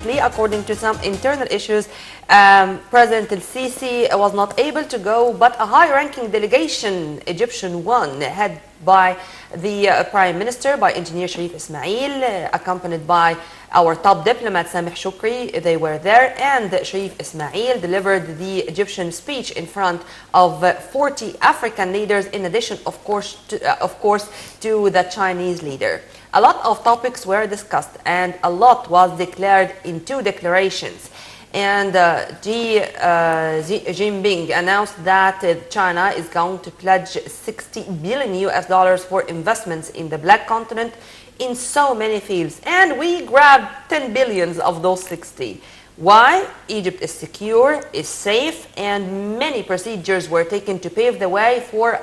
According to some internal issues, President al-Sisi was not able to go, but a high-ranking delegation, Egyptian one, headed by the Prime Minister, by Engineer Sharif Ismail, accompanied by our top diplomat Sameh Shukri. They were there, and Sharif Ismail delivered the Egyptian speech in front of 40 African leaders, in addition, of course, to the Chinese leader. A lot of topics were discussed, and a lot was declared in two declarations. And Xi Jinping announced that China is going to pledge $60 billion for investments in the Black Continent in so many fields. And we grabbed 10 billions of those 60. Why? Egypt is secure, is safe, and many procedures were taken to pave the way for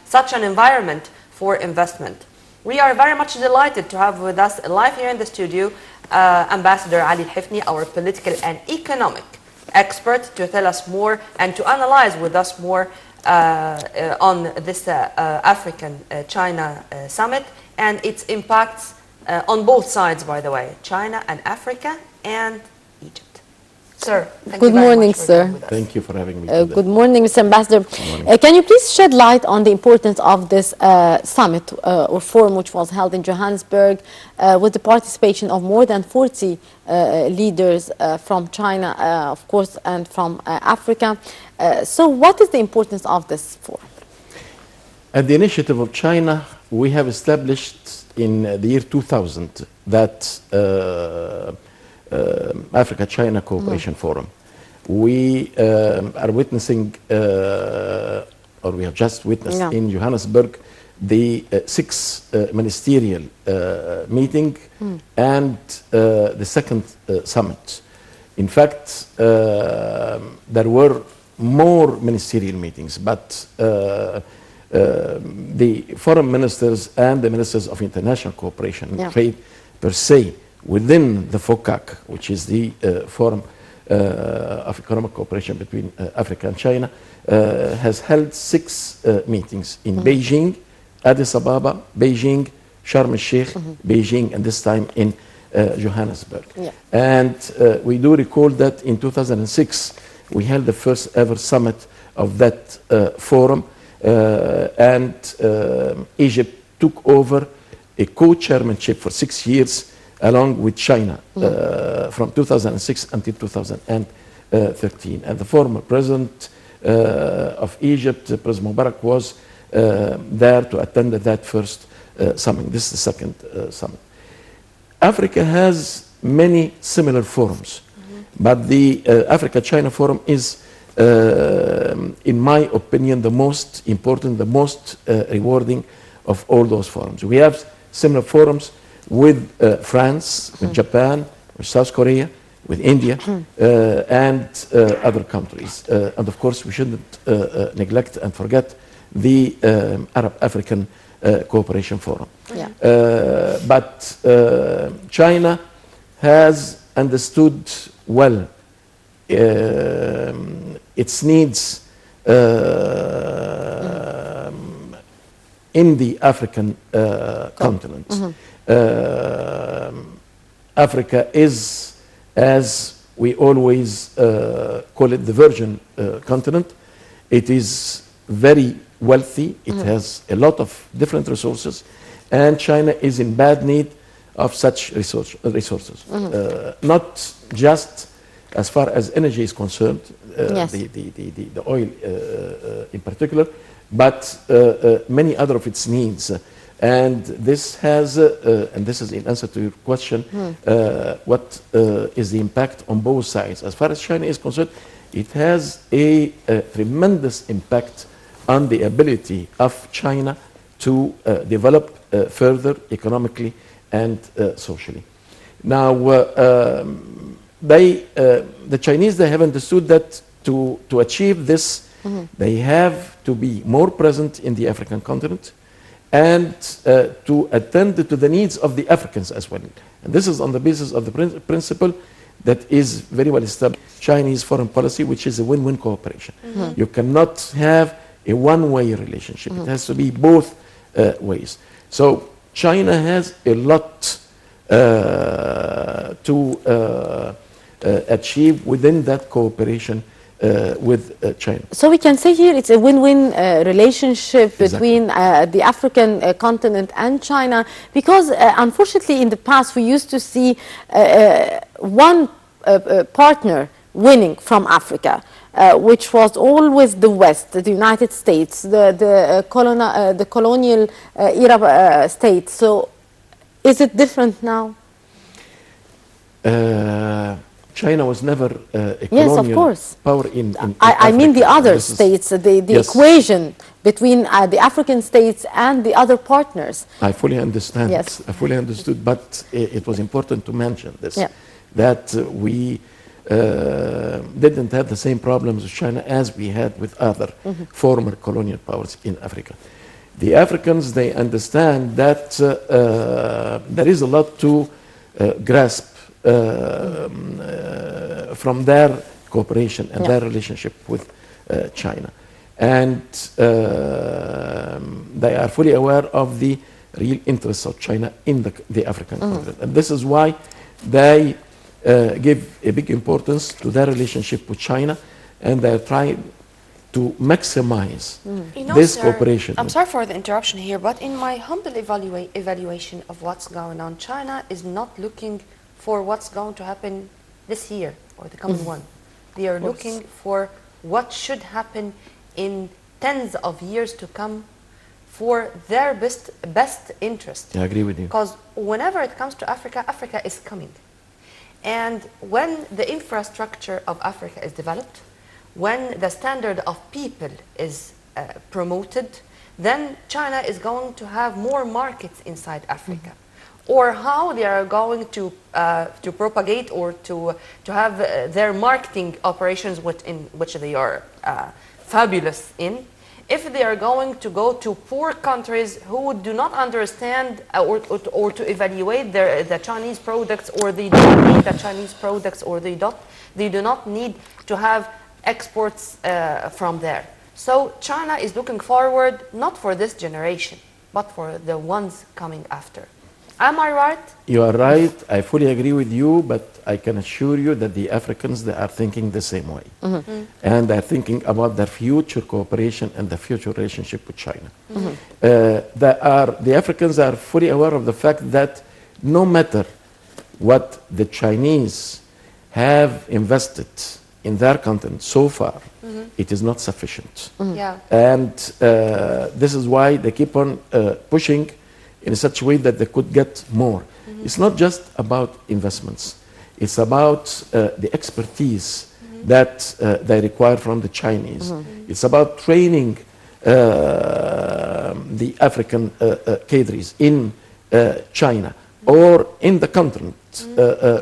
such an environment for investment. We are very much delighted to have with us live here in the studio Ambassador Ali Al-Hifni, our political and economic expert, to tell us more and to analyze with us more on this African-China summit and its impacts on both sides, by the way, China and Africa and Egypt. Sir, thank you very much for being with us. Thank you for having me today. Good morning, Mr. Ambassador. Can you please shed light on the importance of this summit or forum which was held in Johannesburg with the participation of more than 40 leaders from China, of course, and from Africa. So what is the importance of this forum? At the initiative of China, we have established in the year 2000 that Africa-China Cooperation Forum. We are witnessing, or we have just witnessed in Johannesburg, the sixth ministerial meeting and the second summit. In fact, there were more ministerial meetings, but the foreign ministers and the ministers of international cooperation and trade per se, within the FOCAC, which is the Forum of Economic Cooperation between Africa and China, has held six meetings in Beijing, Addis Ababa, Beijing, Sharm el-Sheikh, Beijing, and this time in Johannesburg. And we do recall that in 2006, we held the first ever summit of that forum, and Egypt took over a co-chairmanship for 6 years along with China from 2006 until 2013. And the former president of Egypt, President Mubarak, was there to attend that first summit. This is the second summit. Africa has many similar forums, but the Africa-China Forum is, in my opinion, the most important, the most rewarding of all those forums. We have similar forums with France, with Japan, with South Korea, with India, and other countries. And of course, we shouldn't neglect and forget the Arab-African Cooperation Forum. But China has understood well its needs in the African continent. Africa is, as we always call it, the virgin continent. It is very wealthy. It has a lot of different resources, and China is in bad need of such resources. Not just as far as energy is concerned, the oil in particular, but many other of its needs. And this has, and this is in answer to your question, what is the impact on both sides? As far as China is concerned, it has a tremendous impact on the ability of China to develop further economically and socially. Now, the Chinese, they have understood that to achieve this, they have to be more present in the African continent, and to attend to the needs of the Africans as well. And this is on the basis of the principle that is very well established Chinese foreign policy, which is a win-win cooperation. You cannot have a one-way relationship. It has to be both ways. So China has a lot to achieve within that cooperation with China. So we can say here it's a win-win relationship between the African continent and China, because unfortunately in the past we used to see one partner winning from Africa, which was always the West, the United States, the colonial era states. So is it different now? China was never a Yes, of colonial course. power in I mean the Africa. other states, the Yes. equation between the African states and the other partners. I fully understand. Yes. I fully understood, but it was important to mention this, Yeah. that we didn't have the same problems with China as we had with other former colonial powers in Africa. The Africans, they understand that there is a lot to grasp from their cooperation and their relationship with China. And they are fully aware of the real interests of China in the African continent. And this is why they give a big importance to their relationship with China, and they are trying to maximize this cooperation. I'm sorry for the interruption here, but in my humble evaluation of what's going on, China is not looking for what's going to happen this year or the coming one. They are looking for what should happen in tens of years to come for their best interest. I agree with you. Because whenever it comes to Africa, Africa is coming. And when the infrastructure of Africa is developed, when the standard of people is promoted, then China is going to have more markets inside Africa. Or how they are going to propagate or to have their marketing operations in which they are fabulous in. If they are going to go to poor countries who do not understand or to evaluate the Chinese products, or they don't need the Chinese products, or they do not need to have exports from there. So China is looking forward not for this generation, but for the ones coming after. Am I right? You are right. I fully agree with you, but I can assure you that the Africans, they are thinking the same way. And they're thinking about their future cooperation and the future relationship with China. The Africans are fully aware of the fact that no matter what the Chinese have invested in their continent so far, it is not sufficient. Yeah. And this is why they keep on pushing in such a way that they could get more. It's not just about investments. It's about the expertise that they require from the Chinese. It's about training the African cadres in China or in the continent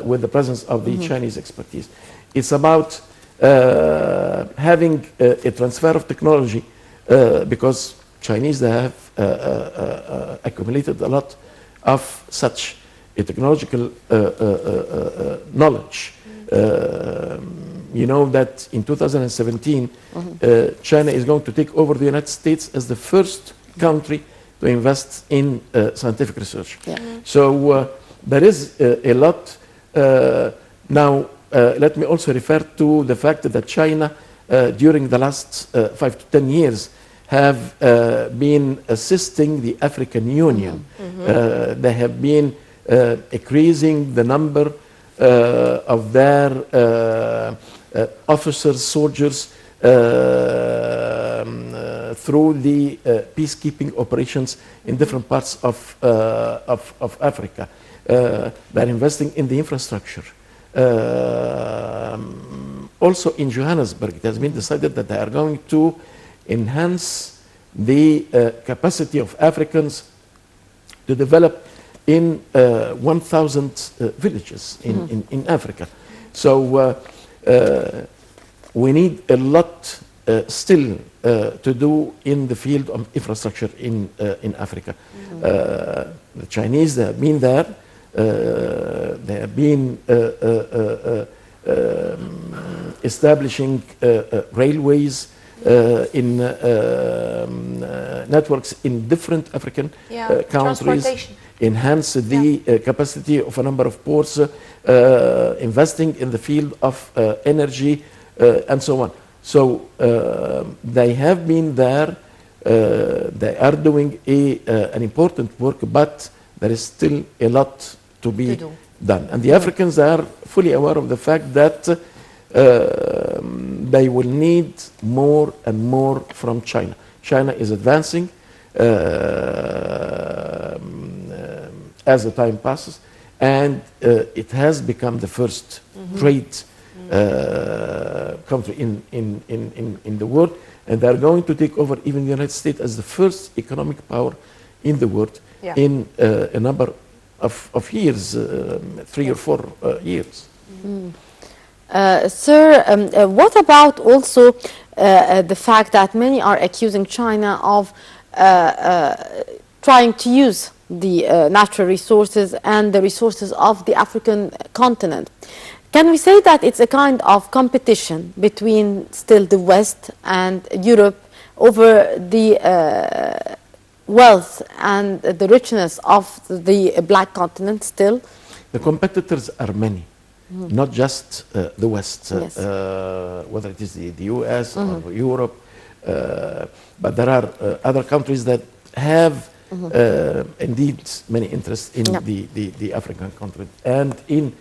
with the presence of the Chinese expertise. It's about having a transfer of technology because Chinese, they have accumulated a lot of such a technological knowledge. You know that in 2017, China is going to take over the United States as the first country to invest in scientific research. So there is a lot. Now, let me also refer to the fact that China, during the last 5 to 10 years, have been assisting the African Union. They have been increasing the number of their officers, soldiers, through the peacekeeping operations in different parts of Africa. They're investing in the infrastructure. Also in Johannesburg, it has been decided that they are going to enhance the capacity of Africans to develop in 1,000 villages in Africa. So we need a lot still to do in the field of infrastructure in Africa. The Chinese, they have been there. They have been establishing railways in networks in different African countries. enhance the capacity of a number of ports, investing in the field of energy, and so on. So they have been there. They are doing an important work, but there is still a lot to be done. And the Africans are fully aware of the fact that they will need more and more from China. China is advancing as the time passes, and it has become the first trade country in the world, and they're going to take over even the United States as the first economic power in the world in a number of years, 3 or 4 years. Sir, what about also the fact that many are accusing China of trying to use the natural resources and the resources of the African continent? Can we say that it's a kind of competition between still the West and Europe over the wealth and the richness of the black continent still? The competitors are many, not just the West, whether it is the US or Europe, but there are other countries that have indeed many interests in the African continent and in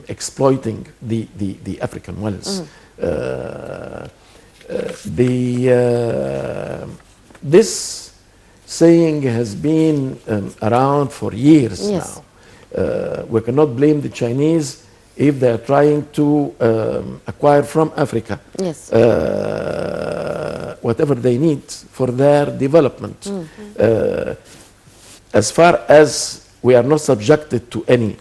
exploiting the African wealth. This saying has been around for years now. We cannot blame the Chinese if they are trying to acquire from Africa whatever they need for their development. As far as we are not subjected to any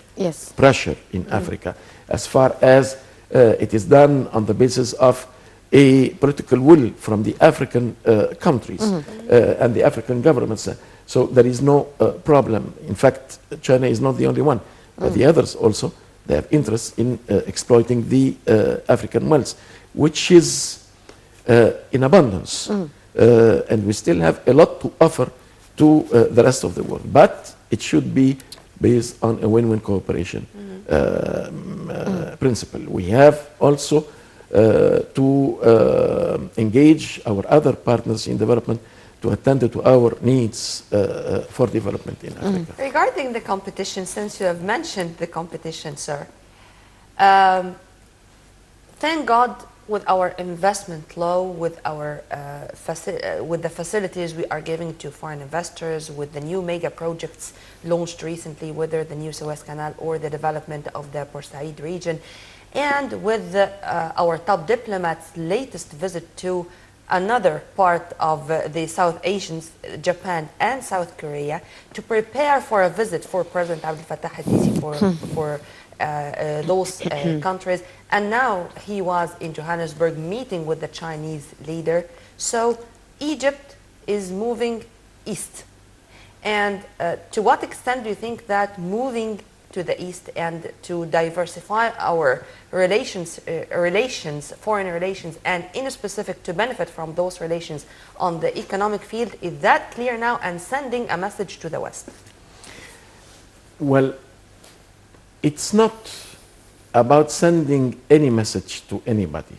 pressure in Africa, as far as it is done on the basis of a political will from the African countries and the African governments. So there is no problem. In fact, China is not the only one, but the others also, they have interest in exploiting the African wealth, which is in abundance. And we still have a lot to offer to the rest of the world. But it should be based on a win-win cooperation principle. We have also to engage our other partners in development to attend to our needs for development in Africa. Regarding the competition, since you have mentioned the competition, sir, thank God with our investment law, with our with the facilities we are giving to foreign investors, with the new mega projects launched recently, whether the new Suez Canal or the development of the Port Said region, and with our top diplomats' latest visit to another part of the South Asians, Japan and South Korea, to prepare for a visit for President Abdel Fattah al-Sisi for those countries. And now he was in Johannesburg meeting with the Chinese leader. So Egypt is moving east. And to what extent do you think that moving to the east and to diversify our relations, foreign relations, and in specific to benefit from those relations on the economic field, is that clear now and sending a message to the West? Well, it's not about sending any message to anybody.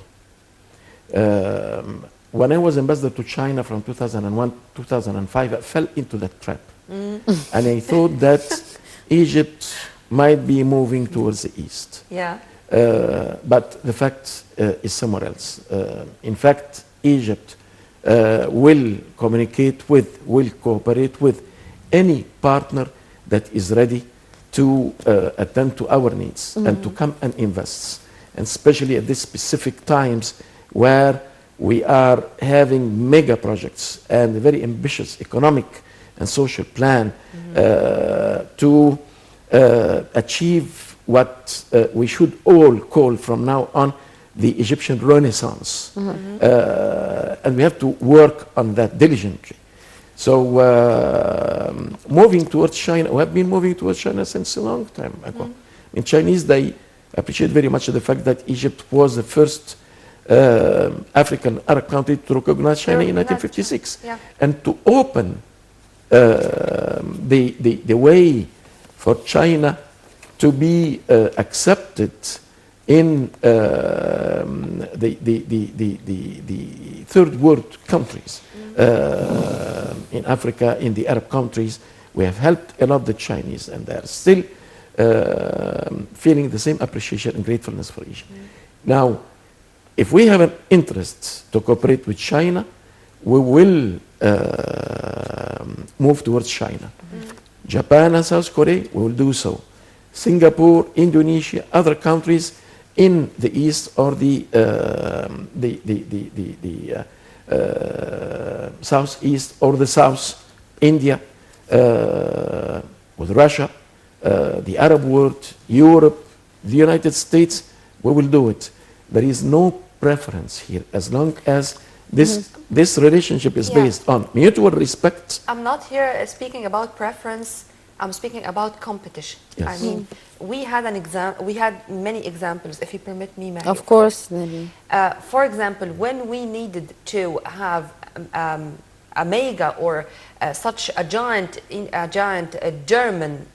When I was ambassador to China from 2001 to 2005, I fell into that trap. And I thought that Egypt might be moving towards the east. But the fact is somewhere else. In fact, Egypt will communicate with, will cooperate with any partner that is ready to attend to our needs and to come and invest. And especially at these specific times where we are having mega projects and a very ambitious economic and social plan to achieve what we should all call from now on the Egyptian Renaissance. And we have to work on that diligently. So moving towards China, we have been moving towards China since a long time ago. In Chinese, they appreciate very much the fact that Egypt was the first African Arab country to recognize China in 1956. And to open the way for China to be accepted in the third world countries, in Africa, in the Arab countries. We have helped a lot the Chinese, and they are still feeling the same appreciation and gratefulness for Egypt. Now, if we have an interest to cooperate with China, we will move towards China. Japan and South Korea, we will do so. Singapore, Indonesia, other countries in the east or the southeast or the south, India, with Russia, the Arab world, Europe, the United States, we will do it. There is no preference here as long as this relationship is based on mutual respect. I'm not here speaking about preference. I'm speaking about competition. Yes. I mean, we had many examples, if you permit me, Maggie. Of course. For example, when we needed to have a mega or such a giant German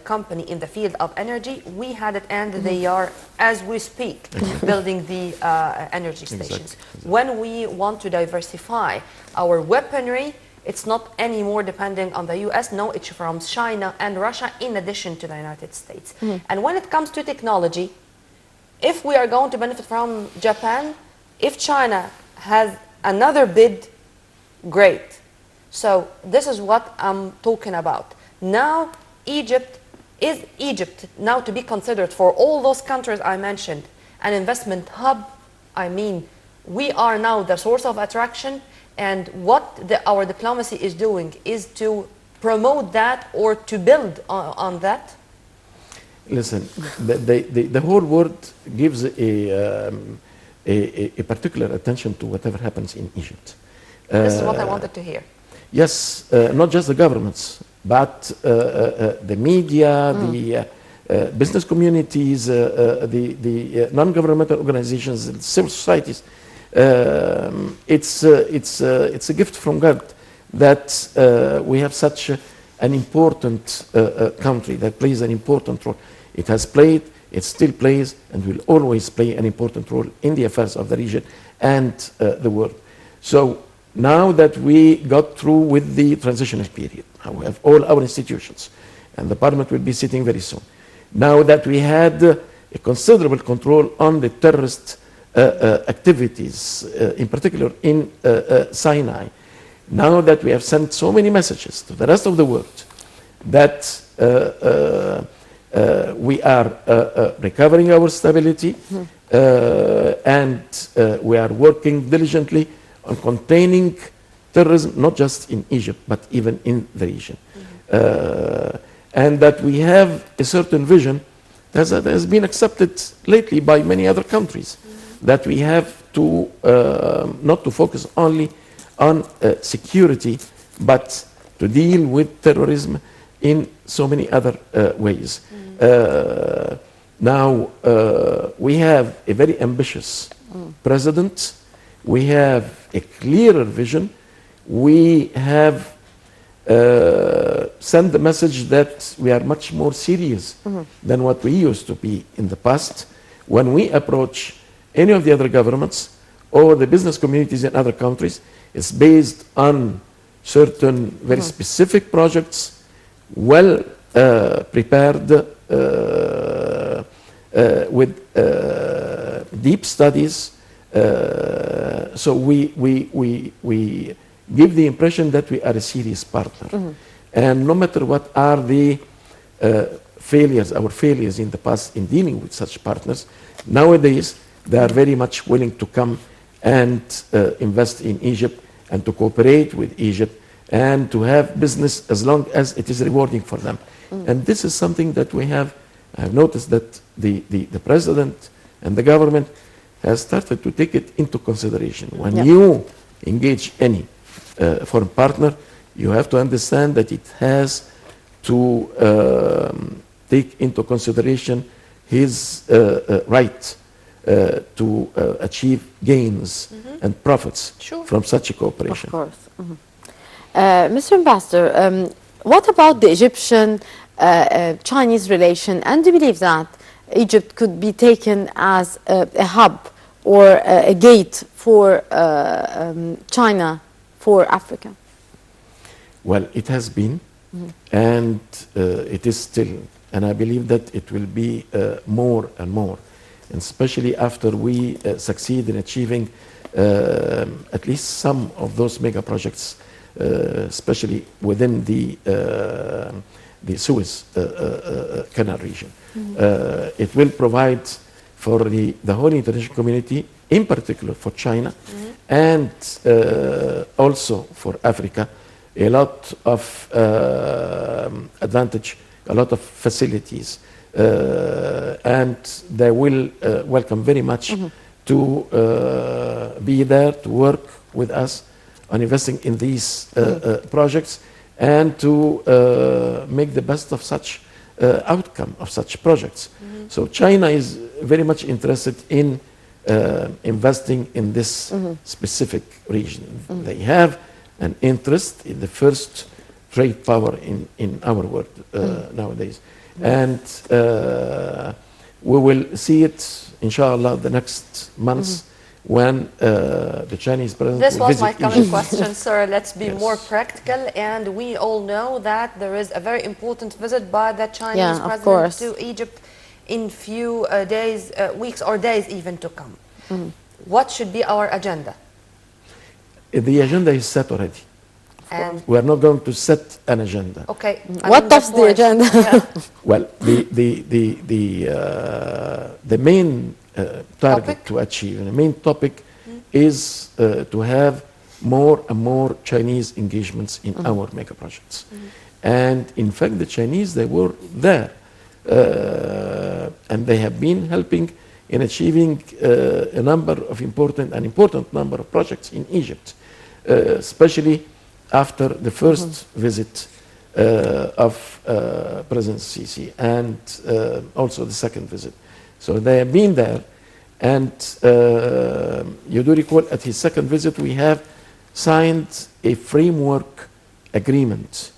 company in the field of energy, we had it, and they are, as we speak, building the energy stations. Exactly. When we want to diversify our weaponry, it's not anymore depending on the US. No, it's from China and Russia in addition to the United States. And when it comes to technology, if we are going to benefit from Japan, if China has another bid, great. So this is what I'm talking about. Now, Egypt now to be considered for all those countries I mentioned an investment hub? I mean, we are now the source of attraction, and what our diplomacy is doing is to promote that or to build on that. Listen, the whole world gives a particular attention to whatever happens in Egypt. This is what I wanted to hear. Yes, not just the governments, but the media, the business communities, the non-governmental organizations, civil societies. It's a gift from God that we have such an important country that plays an important role. It has played, it still plays, and will always play an important role in the affairs of the region and the world. So now that we got through with the transitional period, now we have all our institutions, and the parliament will be sitting very soon. Now that we had a considerable control on the terrorist activities, in particular in Sinai, now that we have sent so many messages to the rest of the world that we are recovering our stability and we are working diligently on containing terrorism, not just in Egypt, but even in the region. And that we have a certain vision that has been accepted lately by many other countries, that we have to not to focus only on security, but to deal with terrorism in so many other ways. Now, we have a very ambitious president. We have a clearer vision. We have sent the message that we are much more serious than what we used to be in the past. When we approach any of the other governments or the business communities in other countries, it's based on certain very specific projects, well prepared with deep studies. So we give the impression that we are a serious partner. And no matter what are the failures, our failures in the past in dealing with such partners, nowadays they are very much willing to come and invest in Egypt and to cooperate with Egypt and to have business as long as it is rewarding for them. And this is something that we have. I have noticed that the president and the government has started to take it into consideration. When you engage any foreign partner, you have to understand that it has to take into consideration his right to achieve gains and profits from such a cooperation. Of course. Mr. Ambassador, what about the Egyptian-Chinese relation? And do you believe that Egypt could be taken as a hub or a gate for China for Africa? Well, it has been, and it is still, and I believe that it will be more and more, and especially after we succeed in achieving at least some of those mega projects, especially within the Suez Canal region. It will provide for the whole international community, in particular for China, and also for Africa, a lot of advantage, a lot of facilities, and they will welcome very much to be there to work with us on investing in these projects and to make the best of such outcome of such projects. So China is very much interested in investing in this specific region. They have an interest in the first trade power in our world nowadays. And we will see it, inshallah, the next months when the Chinese president This will was visit my coming Egypt. question, sir. Let's be Yes. more practical. And we all know that there is a very important visit by the Chinese Yeah, of president course. to Egypt in few days, weeks or days even to come. What should be our agenda? The agenda is set already. And We are not going to set an agenda. okay, What tops the agenda? Yeah. Well, the main target Topic? to achieve, and the main topic is to have more and more Chinese engagements in our mega projects. And in fact, the Chinese, they were there, and they have been helping in achieving a number of important number of projects in Egypt, especially after the first visit of President Sisi and also the second visit. So they have been there, and you do recall at his second visit we have signed a framework agreement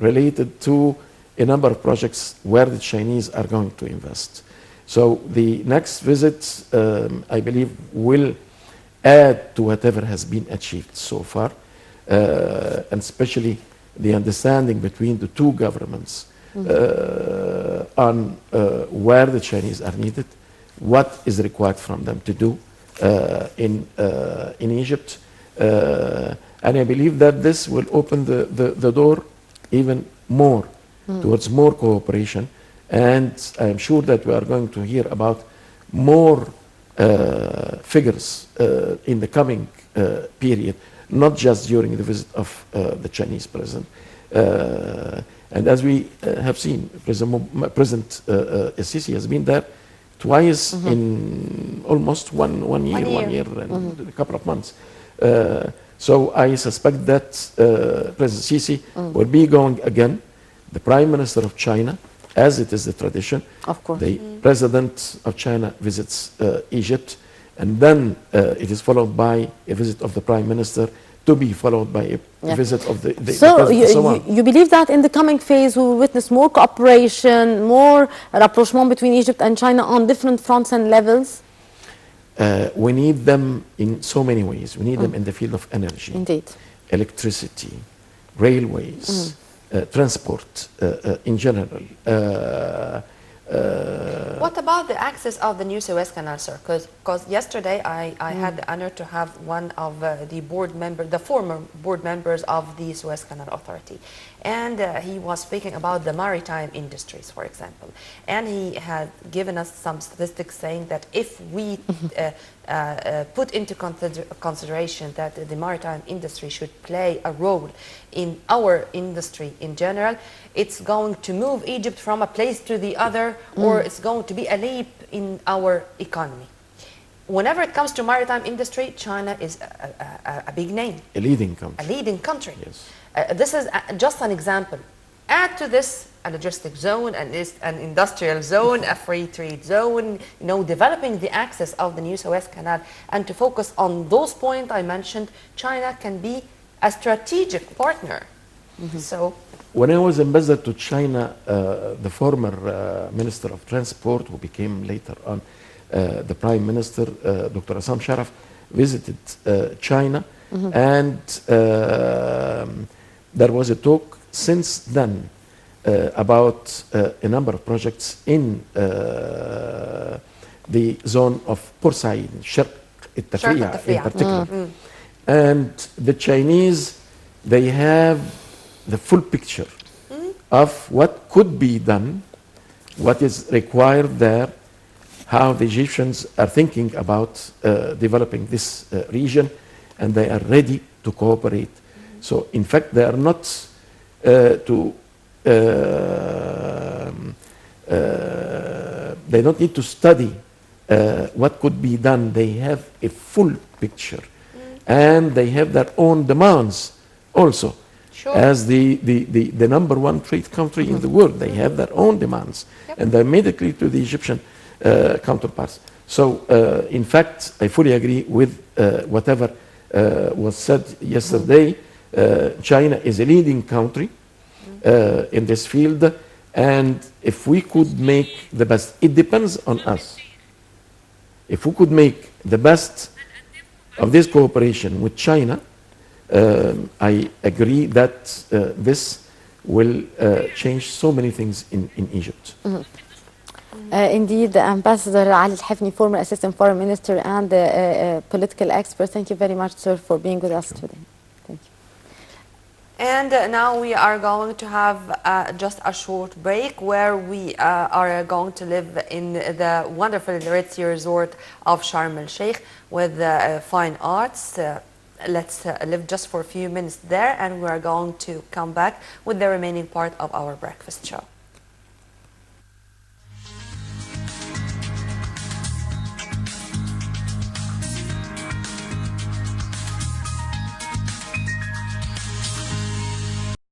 related to a number of projects where the Chinese are going to invest. So the next visit, I believe, will add to whatever has been achieved so far, and especially the understanding between the two governments on where the Chinese are needed, what is required from them to do in Egypt. And I believe that this will open the door even more towards more cooperation. And I am sure that we are going to hear about more figures in the coming period, not just during the visit of the Chinese president. And as we have seen, President Sisi has been there twice in almost one year and a couple of months. So I suspect that President Sisi will be going again. The Prime Minister of China, as it is the tradition, Of course. the President of China visits Egypt, and then it is followed by a visit of the Prime Minister, to be followed by a visit of the So President, and so on. you believe that in the coming phase we will witness more cooperation, more rapprochement between Egypt and China on different fronts and levels? We need them in so many ways. We need them in the field of energy, Indeed. electricity, railways, transport in general. What about the access of the new Suez Canal, sir? Because yesterday I had the honor to have one of the former board members of the Suez Canal Authority. And he was speaking about the maritime industries, for example. And he had given us some statistics saying that if we put into consideration that the maritime industry should play a role in our industry in general, it's going to move Egypt from a place to the other, or it's going to be a leap in our economy. Whenever it comes to maritime industry, China is a big name, A leading country. a leading country. Yes. This is just an example. Add to this a logistic zone, an industrial zone, a free trade zone, developing the access of the new Suez Canal, and to focus on those points I mentioned, China can be a strategic partner. So, when I was ambassador to China, the former Minister of Transport, who became later on the Prime Minister, Dr. Assam Sharaf, visited China, and there was a talk since then about a number of projects in the zone of Porsaid, Sharq al-Tafriya in particular. And the Chinese, they have the full picture of what could be done, what is required there, how the Egyptians are thinking about developing this region, and they are ready to cooperate. So, in fact, they are not they don't need to study what could be done. They have a full picture, and they have their own demands also. sure. As the number one trade country in the world, they have their own demands, and they made it clear to the Egyptian counterparts. So, in fact, I fully agree with whatever was said yesterday. China is a leading country in this field, and if we could make the best, it depends on us. If we could make the best of this cooperation with China, I agree that this will change so many things in Egypt. Indeed, Ambassador Ali Al-Hifni, former Assistant Foreign Minister and political expert, thank you very much, sir, for being with us today. Thank you. And now we are going to have just a short break where we are going to live in the wonderful Ritzy Resort of Sharm el-Sheikh with fine arts. Let's live just for a few minutes there, and we are going to come back with the remaining part of our breakfast show.